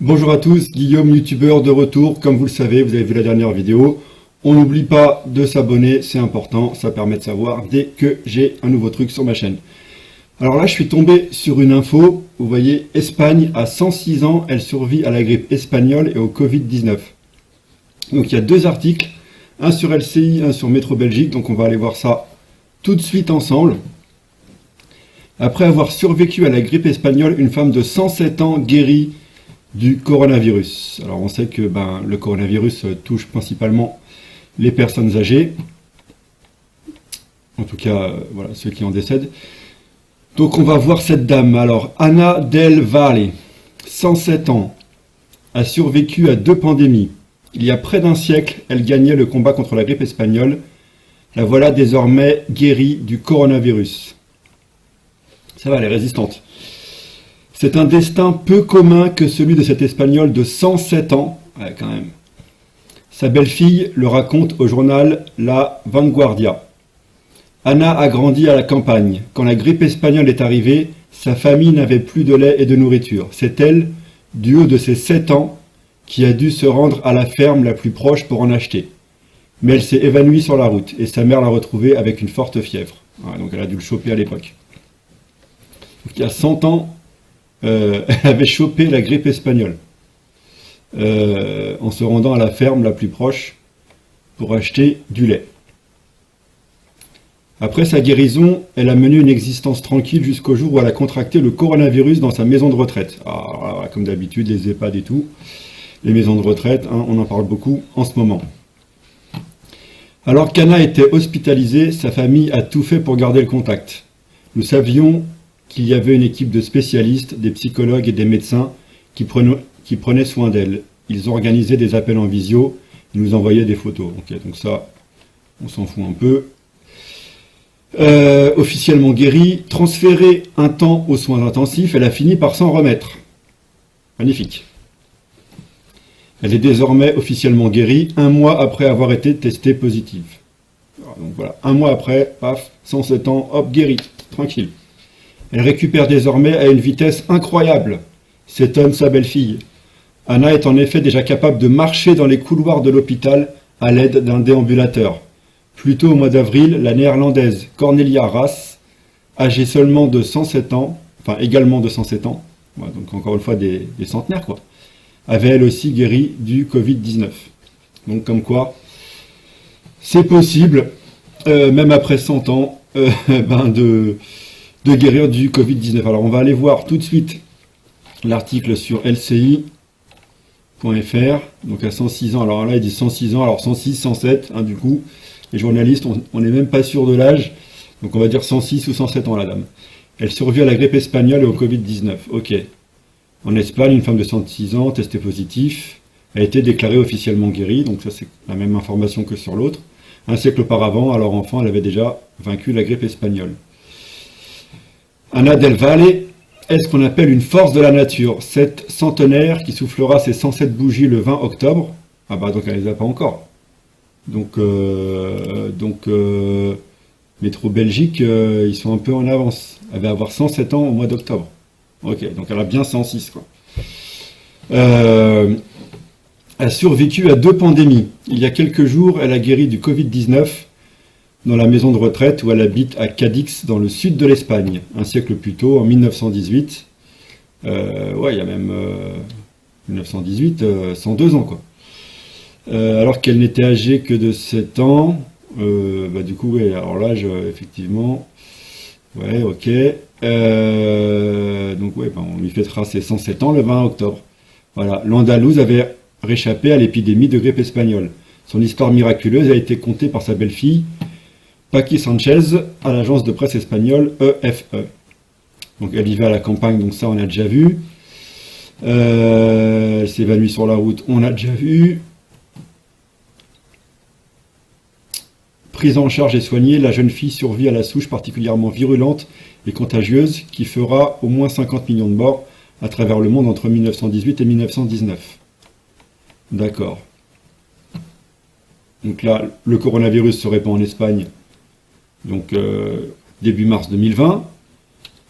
Bonjour à tous, Guillaume, youtubeur de retour. Comme vous le savez, vous avez vu la dernière vidéo. On n'oublie pas de s'abonner, c'est important, ça permet de savoir dès que j'ai un nouveau truc sur ma chaîne. Alors là, je suis tombé sur une info. Vous voyez, Espagne, à 106 ans, elle survit à la grippe espagnole et au Covid-19. Donc il y a deux articles, un sur LCI, un sur Métro Belgique. Donc on va aller voir ça tout de suite ensemble. Après avoir survécu à la grippe espagnole, une femme de 107 ans guérit du coronavirus. Alors on sait que le coronavirus touche principalement les personnes âgées, en tout cas voilà, ceux qui en décèdent. Donc on va voir cette dame. Alors Ana del Valle, 107 ans, a survécu à 2 pandémies. Il y a près d'un siècle, elle gagnait le combat contre la grippe espagnole. La voilà désormais guérie du coronavirus. Ça va, elle est résistante. C'est un destin peu commun que celui de cet Espagnol de 107 ans. Ouais, quand même. Sa belle-fille le raconte au journal La Vanguardia. Anna a grandi à la campagne. Quand la grippe espagnole est arrivée, sa famille n'avait plus de lait et de nourriture. C'est elle, du haut de ses 7 ans, qui a dû se rendre à la ferme la plus proche pour en acheter. Mais elle s'est évanouie sur la route et sa mère l'a retrouvée avec une forte fièvre. Ouais, donc elle a dû le choper à l'époque. Il y a 100 ans, elle avait chopé la grippe espagnole en se rendant à la ferme la plus proche pour acheter du lait. Après sa guérison, elle a mené une existence tranquille jusqu'au jour où elle a contracté le coronavirus dans sa maison de retraite. Alors, comme d'habitude, les EHPAD et tout, les maisons de retraite, on en parle beaucoup en ce moment. Alors qu'Anna était hospitalisée, sa famille a tout fait pour garder le contact. Nous savions qu'il y avait une équipe de spécialistes, des psychologues et des médecins qui prenaient soin d'elle. Ils organisaient des appels en visio, ils nous envoyaient des photos. Okay, donc ça, on s'en fout un peu. Officiellement guérie, transférée un temps aux soins intensifs, elle a fini par s'en remettre. Magnifique. Elle est désormais officiellement guérie, 1 mois après avoir été testée positive. Alors, donc voilà, 1 mois après, paf, 107 ans, hop, guérie, tranquille. Elle récupère désormais à une vitesse incroyable. S'étonne sa belle-fille. Anna est en effet déjà capable de marcher dans les couloirs de l'hôpital à l'aide d'un déambulateur. Plus tôt au mois d'avril, la néerlandaise Cornelia Ras, âgée seulement de 107 ans, enfin également de 107 ans, donc encore une fois des centenaires quoi, avait elle aussi guéri du Covid-19. Donc comme quoi, c'est possible, même après 100 ans, de guérir du Covid-19. Alors on va aller voir tout de suite l'article sur lci.fr, donc à 106 ans, alors là il dit 106 ans, alors 106, 107, du coup, les journalistes, on n'est même pas sûr de l'âge, donc on va dire 106 ou 107 ans la dame. Elle survit à la grippe espagnole et au Covid-19, ok. En Espagne, une femme de 106 ans, testée positif, a été déclarée officiellement guérie, donc ça c'est la même information que sur l'autre. Un siècle auparavant, à leur enfant, elle avait déjà vaincu la grippe espagnole. Ana del Valle est ce qu'on appelle une force de la nature. Cette centenaire qui soufflera ses 107 bougies le 20 octobre, donc elle les a pas encore. Donc Métro Belgique, ils sont un peu en avance. Elle va avoir 107 ans au mois d'octobre. Ok, donc elle a bien 106 quoi. A survécu à 2 pandémies. Il y a quelques jours, elle a guéri du Covid-19 dans la maison de retraite où elle habite à Cadix, dans le sud de l'Espagne, un siècle plus tôt, en 1918. Il y a même 1918, 102 ans, quoi. Alors qu'elle n'était âgée que de 7 ans, du coup, alors l'âge, effectivement, ok. On lui fêtera ses 107 ans le 20 octobre. Voilà, l'Andalouse avait réchappé à l'épidémie de grippe espagnole. Son histoire miraculeuse a été contée par sa belle-fille, Paqui Sanchez, à l'agence de presse espagnole EFE. Donc elle vivait à la campagne, donc ça on a déjà vu. Elle s'est évanouie sur la route, on a déjà vu. Prise en charge et soignée, la jeune fille survit à la souche particulièrement virulente et contagieuse qui fera au moins 50 millions de morts à travers le monde entre 1918 et 1919. D'accord. Donc là, le coronavirus se répand en Espagne. Donc début mars 2020.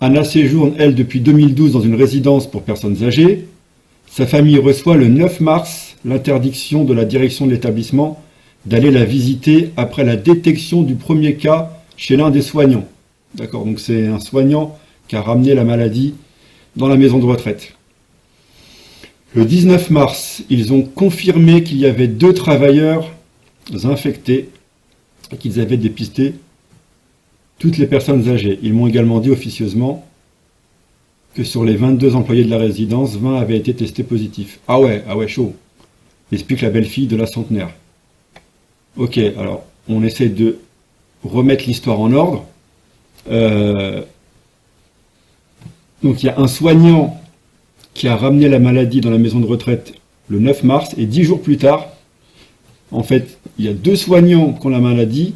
Anna séjourne, elle, depuis 2012 dans une résidence pour personnes âgées. Sa famille reçoit le 9 mars l'interdiction de la direction de l'établissement d'aller la visiter après la détection du premier cas chez l'un des soignants. D'accord, donc c'est un soignant qui a ramené la maladie dans la maison de retraite. Le 19 mars, ils ont confirmé qu'il y avait 2 travailleurs infectés et qu'ils avaient dépisté toutes les personnes âgées. Ils m'ont également dit officieusement que sur les 22 employés de la résidence, 20 avaient été testés positifs. Ah ouais, chaud. Explique la belle-fille de la centenaire. Ok, alors, on essaie de remettre l'histoire en ordre. Donc il y a un soignant qui a ramené la maladie dans la maison de retraite le 9 mars, et 10 jours plus tard, en fait, il y a 2 soignants qui ont la maladie,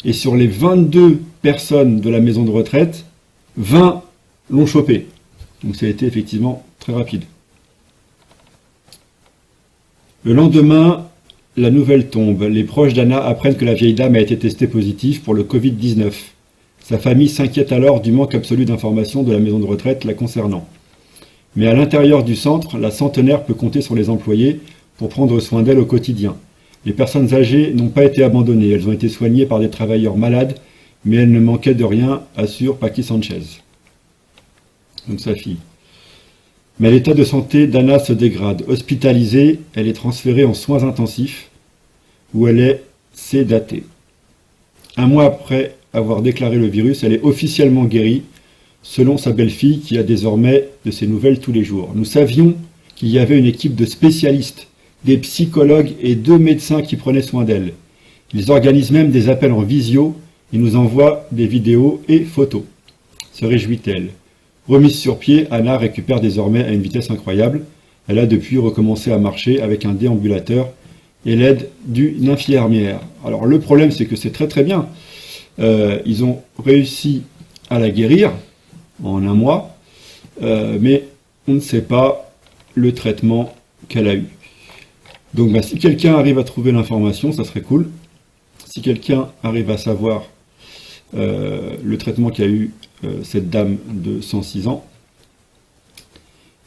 et sur les 22 personnes de la maison de retraite, 20 l'ont chopé. Donc ça a été effectivement très rapide. Le lendemain, la nouvelle tombe. Les proches d'Anna apprennent que la vieille dame a été testée positive pour le Covid-19. Sa famille s'inquiète alors du manque absolu d'informations de la maison de retraite la concernant. Mais à l'intérieur du centre, la centenaire peut compter sur les employés pour prendre soin d'elle au quotidien. Les personnes âgées n'ont pas été abandonnées, elles ont été soignées par des travailleurs malades, mais elles ne manquaient de rien, assure Paqui Sanchez. Donc sa fille. Mais l'état de santé d'Anna se dégrade. Hospitalisée, elle est transférée en soins intensifs, où elle est sédatée. 1 mois après avoir déclaré le virus, elle est officiellement guérie, selon sa belle-fille qui a désormais de ses nouvelles tous les jours. Nous savions qu'il y avait une équipe de spécialistes, des psychologues et 2 médecins qui prenaient soin d'elle. Ils organisent même des appels en visio et nous envoient des vidéos et photos. Se réjouit-elle. Remise sur pied, Anna récupère désormais à une vitesse incroyable. Elle a depuis recommencé à marcher avec un déambulateur et l'aide d'une infirmière. Alors le problème, c'est que c'est très bien. Ils ont réussi à la guérir en 1 mois, mais on ne sait pas le traitement qu'elle a eu. Donc si quelqu'un arrive à trouver l'information, ça serait cool. Si quelqu'un arrive à savoir le traitement qu'a eu cette dame de 106 ans,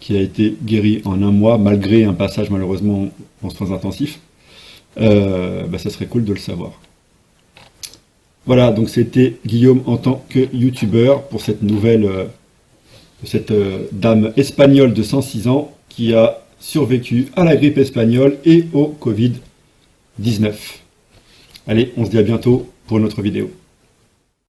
qui a été guérie en 1 mois, malgré un passage malheureusement en soins intensifs, ça serait cool de le savoir. Voilà, donc c'était Guillaume en tant que youtubeur pour cette nouvelle, cette dame espagnole de 106 ans qui a survécu à la grippe espagnole et au Covid-19. Allez, on se dit à bientôt pour une autre vidéo.